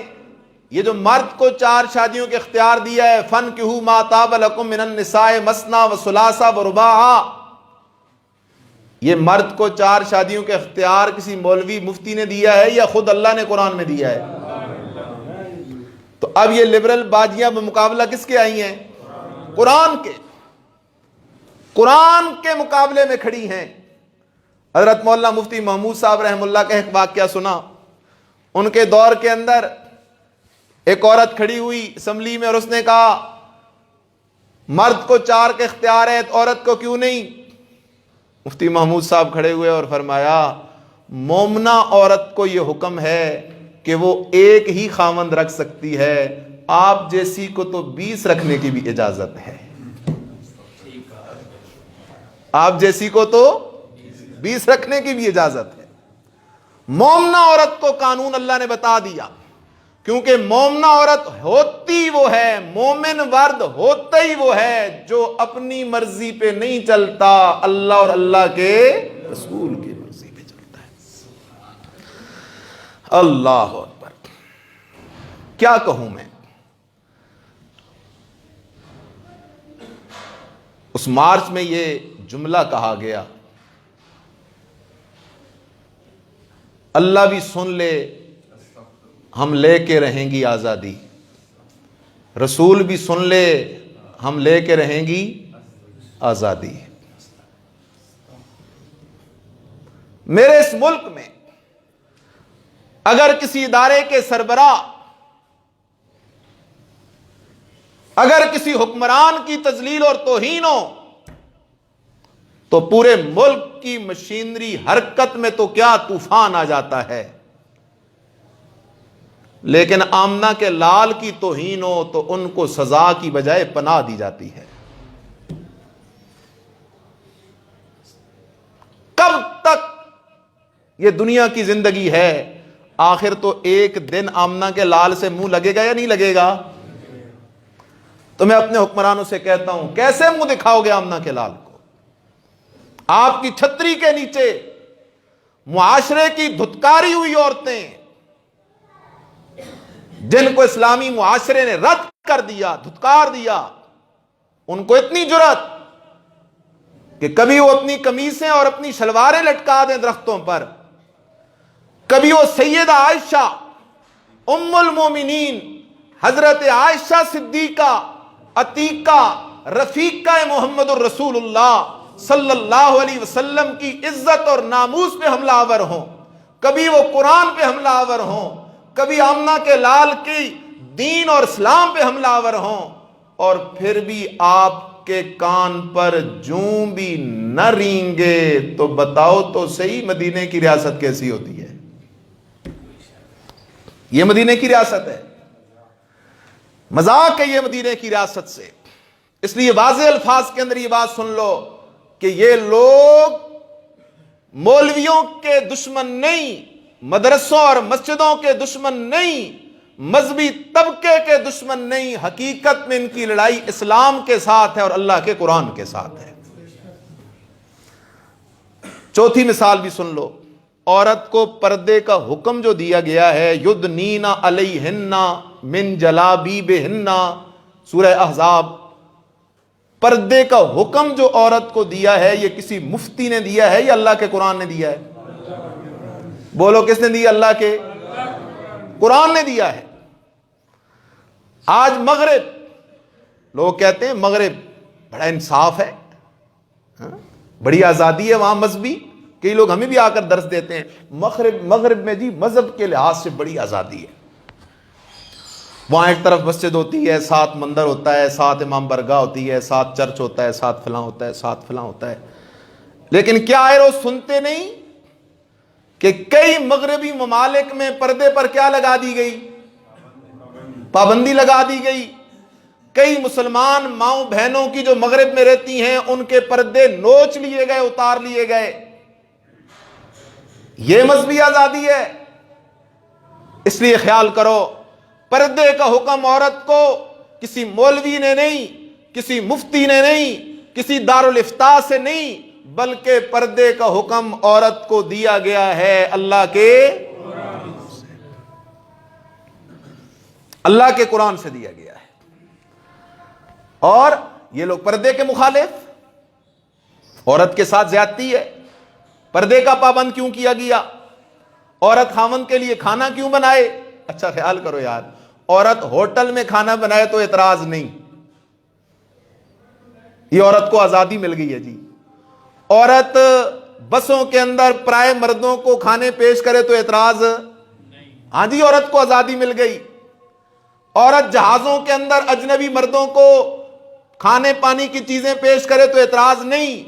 یہ جو مرد کو 4 شادیوں کے اختیار دیا ہے، فَانْكِحُوا مَا طَابَ لَكُم مِّنَ النِّسَاءِ مَثْنَىٰ وَثُلَاثَ وَرُبَاعَ، یہ مرد کو 4 شادیوں کے اختیار کسی مولوی مفتی نے دیا ہے یا خود اللہ نے قرآن میں دیا ہے؟ تو اب یہ لبرل باجیاں بمقابلہ کس کے آئی ہیں؟ قرآن کے۔ قرآن کے مقابلے میں کھڑی ہیں۔ حضرت مولانا مفتی محمود صاحب رحم اللہ کا ایک واقعہ سنا۔ ان کے دور کے اندر ایک عورت کھڑی ہوئی اسمبلی میں اور اس نے کہا مرد کو 4 کے اختیار ہے تو عورت کو کیوں نہیں؟ مفتی محمود صاحب کھڑے ہوئے اور فرمایا مومنہ عورت کو یہ حکم ہے کہ وہ ایک ہی خاوند رکھ سکتی ہے، آپ جیسی کو تو 20 رکھنے کی بھی اجازت ہے۔ آپ جیسی کو تو 20 رکھنے کی بھی اجازت ہے۔ مومنہ عورت کو قانون اللہ نے بتا دیا، کیونکہ مومنہ عورت ہوتی وہ ہے، مومن مرد ہوتا ہی وہ ہے جو اپنی مرضی پہ نہیں چلتا، اللہ اور اللہ کے رسول کی مرضی پہ چلتا ہے۔ اللہ اکبر، کیا کہوں میں؟ اس مارچ میں یہ جملہ کہا گیا، اللہ بھی سن لے ہم لے کے رہیں گی آزادی، رسول بھی سن لے ہم لے کے رہیں گی آزادی۔ میرے اس ملک میں اگر کسی ادارے کے سربراہ، اگر کسی حکمران کی تذلیل اور توہین ہو تو پورے ملک کی مشینری حرکت میں تو کیا طوفان آ جاتا ہے، لیکن آمنہ کے لال کی توہین ہو تو ان کو سزا کی بجائے پناہ دی جاتی ہے۔ کب تک یہ دنیا کی زندگی ہے؟ آخر تو ایک دن آمنہ کے لال سے منہ لگے گا یا نہیں لگے گا؟ تو میں اپنے حکمرانوں سے کہتا ہوں کیسے منہ دکھاؤ گے آمنہ کے لال کو؟ آپ کی چھتری کے نیچے معاشرے کی دھتکاری ہوئی عورتیں جن کو اسلامی معاشرے نے رد کر دیا، دھتکار دیا، ان کو اتنی جرأت کہ کبھی وہ اپنی قمیصیں اور اپنی شلواریں لٹکا دیں درختوں پر، کبھی وہ سیدہ عائشہ ام المومنین حضرت عائشہ صدیقہ عتیقہ رفیقہ محمد الرسول اللہ صلی اللہ علیہ وسلم کی عزت اور ناموس پہ حملہ آور ہوں، کبھی وہ قرآن پہ حملہ آور ہوں، کبھی آمنہ کے لال کی دین اور اسلام پہ حملہ آور ہوں، اور پھر بھی آپ کے کان پر جوں بھی نہ رینگے تو بتاؤ تو صحیح مدینے کی ریاست کیسی ہوتی ہے؟ یہ مدینے کی ریاست ہے، مذاق ہے یہ مدینے کی ریاست سے۔ اس لیے واضح الفاظ کے اندر یہ بات سن لو کہ یہ لوگ مولویوں کے دشمن نہیں، مدرسوں اور مسجدوں کے دشمن نہیں، مذہبی طبقے کے دشمن نہیں، حقیقت میں ان کی لڑائی اسلام کے ساتھ ہے اور اللہ کے قرآن کے ساتھ ہے۔ چوتھی مثال بھی سن لو، عورت کو پردے کا حکم جو دیا گیا ہے، یدنین علیہن من جلابیبہن، سورہ احزاب، پردے کا حکم جو عورت کو دیا ہے یہ کسی مفتی نے دیا ہے یا اللہ کے قرآن نے دیا ہے؟ بولو کس نے دیا؟ اللہ کے قرآن نے دیا ہے۔ آج مغرب، لوگ کہتے ہیں مغرب بڑا انصاف ہے، بڑی آزادی ہے وہاں مذہبی، کئی لوگ ہمیں بھی آ کر درس دیتے ہیں مغرب میں جی مذہب کے لحاظ سے بڑی آزادی ہے، وہاں ایک طرف مسجد ہوتی ہے، ساتھ مندر ہوتا ہے، ساتھ امام برگاہ ہوتی ہے، ساتھ چرچ ہوتا ہے، ساتھ فلاں ہوتا ہے، ساتھ فلاں ہوتا ہے۔ لیکن کیا ہے وہ سنتے نہیں کہ کئی مغربی ممالک میں پردے پر کیا لگا دی گئی؟ پابندی لگا دی گئی۔ کئی مسلمان ماؤں بہنوں کی جو مغرب میں رہتی ہیں ان کے پردے نوچ لیے گئے، اتار لیے گئے۔ یہ مذہبی آزادی ہے؟ اس لیے خیال کرو، پردے کا حکم عورت کو کسی مولوی نے نہیں، کسی مفتی نے نہیں، کسی دارالافتاء سے نہیں، بلکہ پردے کا حکم عورت کو دیا گیا ہے اللہ کے قرآن سے دیا گیا ہے. اور یہ لوگ پردے کے مخالف، عورت کے ساتھ زیادتی ہے. پردے کا پابند کیوں کیا گیا؟ عورت خاوند کے لیے کھانا کیوں بنائے؟ اچھا خیال کرو یار، عورت ہوٹل میں کھانا بنائے تو اعتراض نہیں، یہ عورت کو آزادی مل گئی ہے جی. عورت بسوں کے اندر پرائے مردوں کو کھانے پیش کرے تو اعتراض نہیں، ہاں جی عورت کو آزادی مل گئی. عورت جہازوں کے اندر اجنبی مردوں کو کھانے پانی کی چیزیں پیش کرے تو اعتراض نہیں،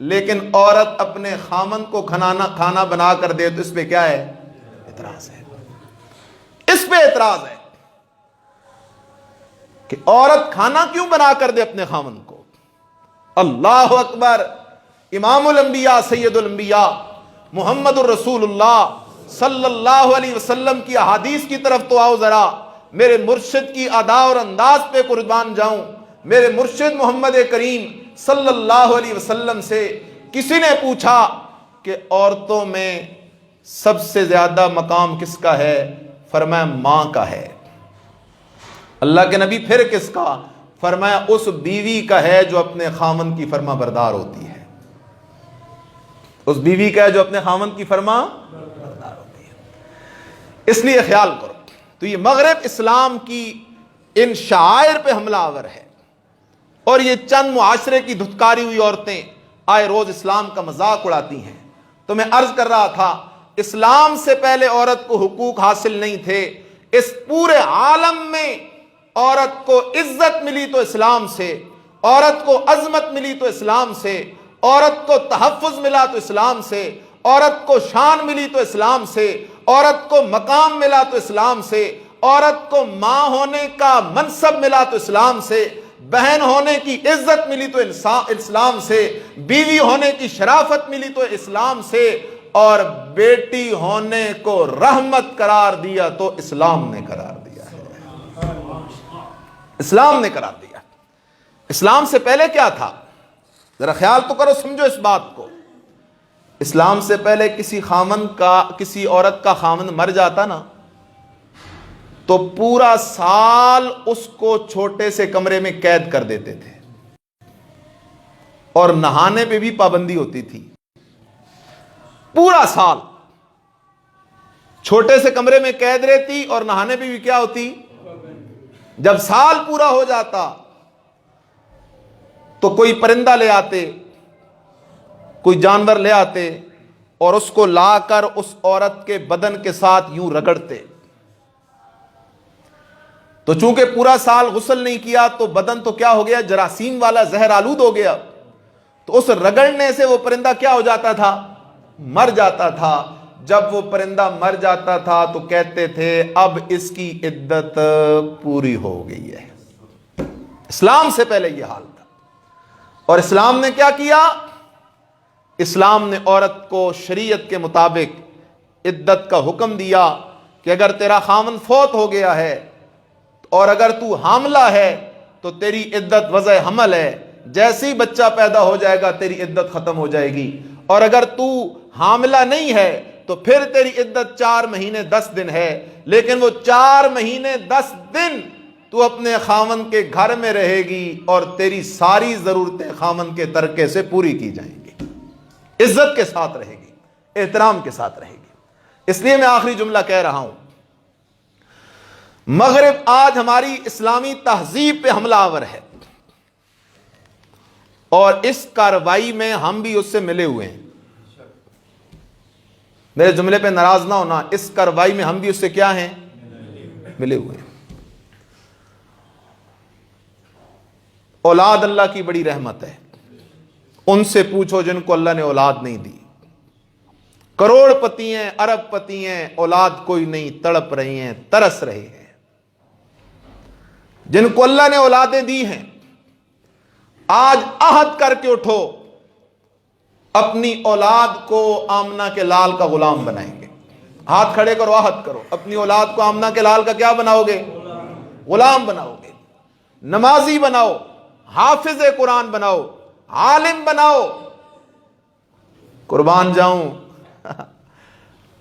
لیکن عورت اپنے خامن کو کھانا بنا کر دے تو اس پہ کیا ہے؟ اعتراض ہے. اس پہ اعتراض ہے کہ عورت کھانا کیوں بنا کر دے اپنے خامن کو. اللہ اکبر. امام الانبیاء سید الانبیاء محمد الرسول اللہ صلی اللہ علیہ وسلم کی احادیث کی طرف تو آؤ ذرا. میرے مرشد کی ادا اور انداز پہ قربان جاؤں. میرے مرشد محمد کریم صلی اللہ علیہ وسلم سے کسی نے پوچھا کہ عورتوں میں سب سے زیادہ مقام کس کا ہے؟ فرمایا ماں کا ہے. اللہ کے نبی پھر کس کا؟ فرمایا اس بیوی کا ہے جو اپنے خامن کی فرما بردار ہوتی ہے. اس بیوی کا ہے جو اپنے خامن کی فرما بردار ہوتی ہے. اس لیے خیال کرو. تو یہ مغرب اسلام کی ان شعائر پہ حملہ آور ہے، اور یہ چند معاشرے کی دھتکاری ہوئی عورتیں آئے روز اسلام کا مذاق اڑاتی ہیں. تو میں عرض کر رہا تھا اسلام سے پہلے عورت کو حقوق حاصل نہیں تھے. اس پورے عالم میں عورت کو عزت ملی تو اسلام سے، عورت کو عظمت ملی تو اسلام سے، عورت کو تحفظ ملا تو اسلام سے، عورت کو شان ملی تو اسلام سے، عورت کو مقام ملا تو اسلام سے، عورت کو ماں ہونے کا منصب ملا تو اسلام سے، بہن ہونے کی عزت ملی تو اسلام سے، بیوی ہونے کی شرافت ملی تو اسلام سے، اور بیٹی ہونے کو رحمت قرار دیا تو اسلام نے قرار دیا ہے. اسلام نے قرار دیا. اسلام سے پہلے کیا تھا؟ ذرا خیال تو کرو، سمجھو اس بات کو. اسلام سے پہلے کسی عورت کا خامند مر جاتا نا تو پورا سال اس کو چھوٹے سے کمرے میں قید کر دیتے تھے، اور نہانے پہ بھی پابندی ہوتی تھی. پورا سال چھوٹے سے کمرے میں قید رہتی اور نہانے پہ بھی کیا ہوتی. جب سال پورا ہو جاتا تو کوئی پرندہ لے آتے، کوئی جانور لے آتے اور اس کو لا کر اس عورت کے بدن کے ساتھ یوں رگڑتے. تو چونکہ پورا سال غسل نہیں کیا تو بدن تو کیا ہو گیا؟ جراثیم والا، زہر آلود ہو گیا. تو اس رگڑنے سے وہ پرندہ کیا ہو جاتا تھا؟ مر جاتا تھا. جب وہ پرندہ مر جاتا تھا تو کہتے تھے اب اس کی عدت پوری ہو گئی ہے. اسلام سے پہلے یہ حال تھا. اور اسلام نے کیا کیا؟ اسلام نے عورت کو شریعت کے مطابق عدت کا حکم دیا کہ اگر تیرا خامن فوت ہو گیا ہے اور اگر تو حاملہ ہے تو تیری عدت وضع حمل ہے. جیسے ہی بچہ پیدا ہو جائے گا تیری عدت ختم ہو جائے گی. اور اگر تو حاملہ نہیں ہے تو پھر تیری عدت 4 مہینے 10 دن ہے. لیکن وہ 4 مہینے 10 دن تو اپنے خامن کے گھر میں رہے گی اور تیری ساری ضرورتیں خامن کے ترکے سے پوری کی جائیں گی. عزت کے ساتھ رہے گی، احترام کے ساتھ رہے گی. اس لیے میں آخری جملہ کہہ رہا ہوں، مغرب آج ہماری اسلامی تہذیب پہ حملہ آور ہے، اور اس کارروائی میں ہم بھی اس سے ملے ہوئے ہیں. میرے جملے پہ ناراض نہ ہونا، اس کارروائی میں ہم بھی اس سے کیا ہیں؟ ملے ہوئے ہیں. اولاد اللہ کی بڑی رحمت ہے. ان سے پوچھو جن کو اللہ نے اولاد نہیں دی. کروڑ پتی ہیں، ارب پتی ہیں، اولاد کوئی نہیں، تڑپ رہی ہیں، ترس رہے ہیں. جن کو اللہ نے اولادیں دی ہیں آج عہد کر کے اٹھو، اپنی اولاد کو آمنہ کے لال کا غلام بنائیں گے. ہاتھ کھڑے کرو، عہد کرو، اپنی اولاد کو آمنہ کے لال کا کیا بناؤ گے؟ غلام بناؤ گے. نمازی بناؤ، حافظ قرآن بناؤ، عالم بناؤ، قربان جاؤں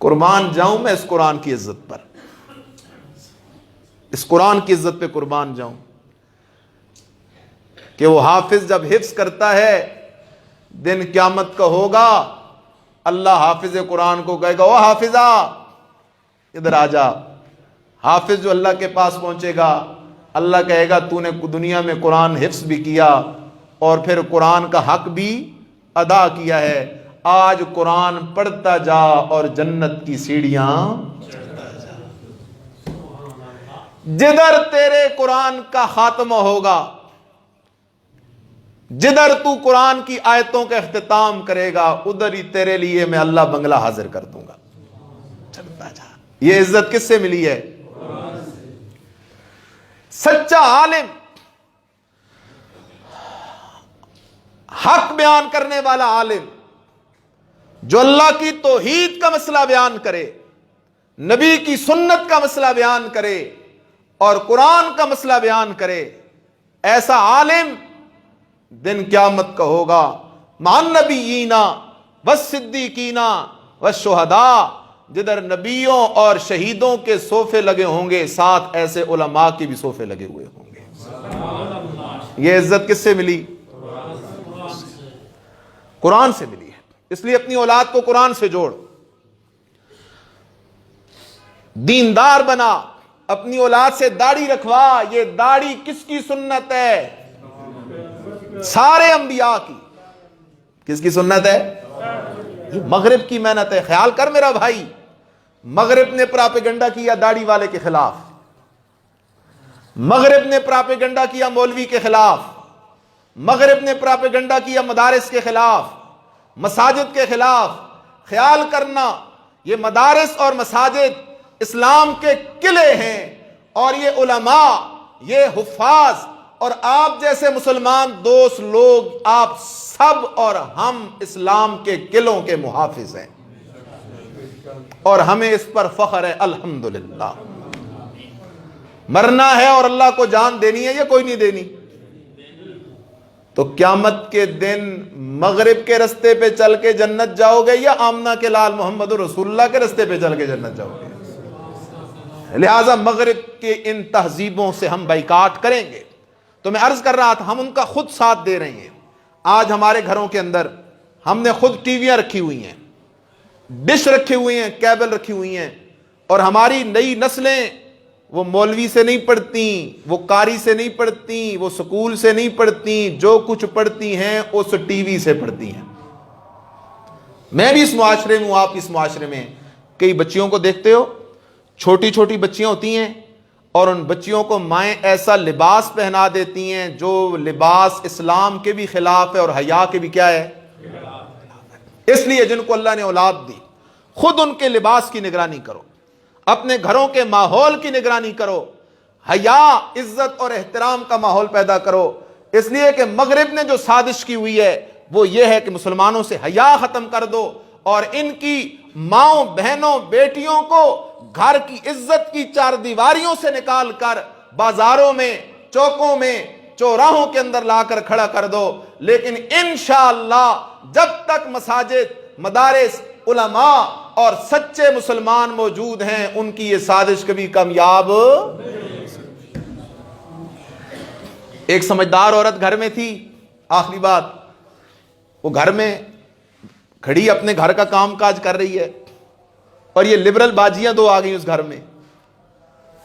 قربان جاؤں میں اس قرآن کی عزت پر، اس قرآن کی عزت پہ قربان جاؤں کہ وہ حافظ جب حفظ کرتا ہے دن قیامت کا ہوگا، اللہ حافظ قرآن کو کہے گا او حافظہ ادھر آ جا۔ حافظ جو اللہ کے پاس پہنچے گا، اللہ کہے گا تو نے دنیا میں قرآن حفظ بھی کیا اور پھر قرآن کا حق بھی ادا کیا ہے، آج قرآن پڑھتا جا اور جنت کی سیڑھیاں چڑھتا جا۔ جدھر تیرے قرآن کا خاتمہ ہوگا، جدھر تو قرآن کی آیتوں کا اختتام کرے گا، ادھر ہی تیرے لیے میں اللہ بنگلہ حاضر کر دوں گا۔ چلتا جا۔ یہ عزت کس سے ملی ہے؟ سچا عالم، حق بیان کرنے والا عالم، جو اللہ کی توحید کا مسئلہ بیان کرے، نبی کی سنت کا مسئلہ بیان کرے اور قرآن کا مسئلہ بیان کرے، ایسا عالم دن قیامت کا ہوگا مع النبیین والصدیقین والشہداء، جدھر نبیوں اور شہیدوں کے صوفے لگے ہوں گے، ساتھ ایسے علماء کے بھی صوفے لگے ہوئے ہوں گے۔ یہ عزت کس سے ملی؟ قرآن سے ملی ہے۔ اس لیے اپنی اولاد کو قرآن سے جوڑ، دیندار بنا، اپنی اولاد سے داڑھی رکھوا۔ یہ داڑھی کس کی سنت ہے؟ سارے انبیاء کی۔ کس کی سنت ہے؟ یہ مغرب کی محنت ہے۔ خیال کر میرا بھائی، مغرب نے پراپیگنڈا کیا داڑھی والے کے خلاف، مغرب نے پراپیگنڈا کیا مولوی کے خلاف، مغرب نے پراپیگنڈا کیا مدارس کے خلاف، مساجد کے خلاف۔ خیال کرنا، یہ مدارس اور مساجد اسلام کے قلعے ہیں، اور یہ علماء، یہ حفاظ اور آپ جیسے مسلمان دوست لوگ، آپ سب اور ہم اسلام کے قلعوں کے محافظ ہیں، اور ہمیں اس پر فخر ہے الحمدللہ۔ مرنا ہے اور اللہ کو جان دینی ہے یا کوئی نہیں دینی؟ تو قیامت کے دن مغرب کے رستے پہ چل کے جنت جاؤ گے یا آمنہ کے لال محمد رسول اللہ کے رستے پہ چل کے جنت جاؤ گے؟ لہٰذا مغرب کے ان تہذیبوں سے ہم بائیکاٹ کریں گے۔ تو میں عرض کر رہا تھا، ہم ان کا خود ساتھ دے رہے ہیں۔ آج ہمارے گھروں کے اندر ہم نے خود ٹی ویاں رکھی ہوئی ہیں، ڈش رکھی ہوئی ہیں، کیبل رکھی ہوئی ہیں، اور ہماری نئی نسلیں وہ مولوی سے نہیں پڑھتی، وہ قاری سے نہیں پڑھتی، وہ سکول سے نہیں پڑھتی، جو کچھ پڑھتی ہیں اس ٹی وی سے پڑھتی ہیں۔ میں بھی اس معاشرے میں ہوں، آپ اس معاشرے میں کئی بچیوں کو دیکھتے ہو، چھوٹی چھوٹی بچیاں ہوتی ہیں اور ان بچیوں کو مائیں ایسا لباس پہنا دیتی ہیں جو لباس اسلام کے بھی خلاف ہے اور حیا کے بھی کیا ہے؟ اس لیے جن کو اللہ نے اولاد دی، خود ان کے لباس کی نگرانی کرو، اپنے گھروں کے ماحول کی نگرانی کرو، حیا، عزت اور احترام کا ماحول پیدا کرو۔ اس لیے کہ مغرب نے جو سازش کی ہوئی ہے وہ یہ ہے کہ مسلمانوں سے حیا ختم کر دو اور ان کی ماؤں، بہنوں، بیٹیوں کو گھر کی عزت کی چار دیواریوں سے نکال کر بازاروں میں، چوکوں میں، چوراہوں کے اندر لا کر کھڑا کر دو۔ لیکن انشاءاللہ جب تک مساجد، مدارس، علماء اور سچے مسلمان موجود ہیں، ان کی یہ سازش کبھی کامیاب۔ ایک سمجھدار عورت گھر میں تھی، آخری بات، وہ گھر میں کھڑی اپنے گھر کا کام کاج کر رہی ہے، اور یہ لبرل باجیاں دو آ گئی اس گھر میں،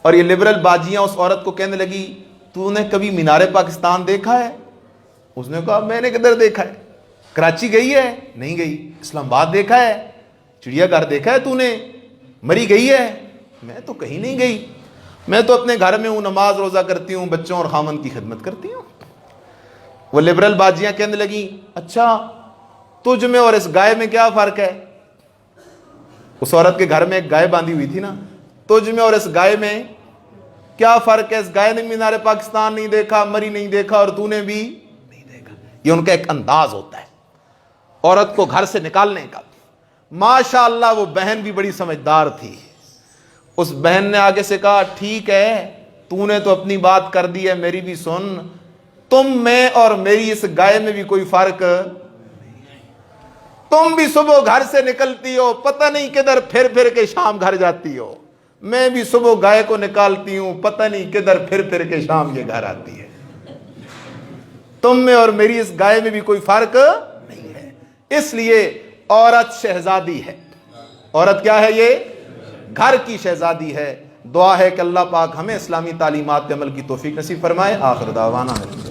اور یہ لبرل باجیاں اس عورت کو کہنے لگی تو نے کبھی مینار پاکستان دیکھا ہے؟ اس نے کہا میں نے کدھر دیکھا ہے؟ کراچی گئی ہے؟ نہیں گئی۔ اسلام آباد دیکھا ہے؟ چڑیا گھر دیکھا ہے تو نے؟ مری گئی ہے؟ میں تو کہیں نہیں گئی، میں تو اپنے گھر میں ہوں، نماز روزہ کرتی ہوں، بچوں اور خامن کی خدمت کرتی ہوں۔ وہ لبرل باجیاں کہنے لگی اچھا تجھ میں اور اس گائے میں کیا فرق ہے؟ اس عورت کے گھر میں ایک گائے باندھی ہوئی تھی نا، تجھ میں اور اس گائے میں کیا فرق ہے؟ اس گائے نے مینار پاکستان نہیں دیکھا، مری نہیں دیکھا، اور تو نے بھی نہیں دیکھا۔ یہ ان کا ایک انداز ہوتا ہے عورت کو گھر سے نکالنے کا۔ ماشاءاللہ وہ بہن بھی بڑی سمجھدار تھی، اس بہن نے آگے سے کہا ٹھیک ہے تو نے تو اپنی بات کر دی ہے، میری بھی سن، تم میں اور میری اس گائے میں بھی کوئی فرق، تم بھی صبح گھر سے نکلتی ہو، پتہ نہیں کدھر پھر پھر کے شام گھر جاتی ہو، میں بھی صبح گائے کو نکالتی ہوں، پتہ نہیں کدھر پھر پھر کے شام یہ گھر آتی ہے۔ تم میں اور میری اس گائے میں بھی کوئی فرق نہیں ہے۔ اس لیے عورت شہزادی ہے۔ عورت کیا ہے؟ یہ گھر کی شہزادی ہے۔ دعا ہے کہ اللہ پاک ہمیں اسلامی تعلیمات پہ عمل کی توفیق نصیب فرمائے۔ آخر دعوانا ہے